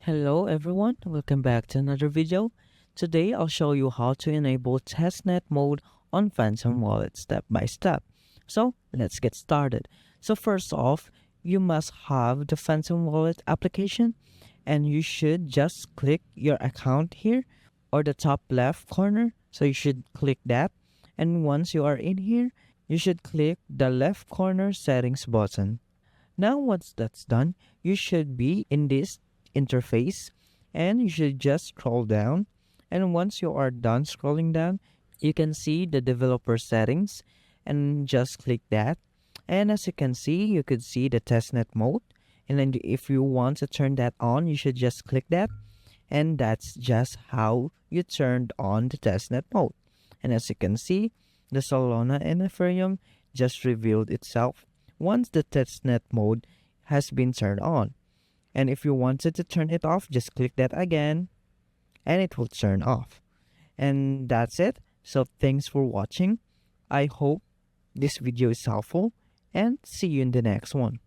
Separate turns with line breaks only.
Hello everyone, welcome back to another video. Today I'll show you how to enable testnet mode on Phantom Wallet step by step. So let's get started. So first off, you must have the Phantom Wallet application and you should just click your account here or the top left corner. So you should click that, and once you are in here, you should click the left corner settings button. Now once that's done, you should be in this interface and you should just scroll down, and once you are done scrolling down, you can see the developer settings and just click that. And as you can see, you could see the testnet mode, and then if you want to turn that on, you should just click that, and that's just how you turned on the testnet mode. And as you can see, the Solana and Ethereum just revealed itself once the testnet mode has been turned on. And if you wanted to turn it off, just click that again and it will turn off. And that's it. So thanks for watching. I hope this video is helpful and see you in the next one.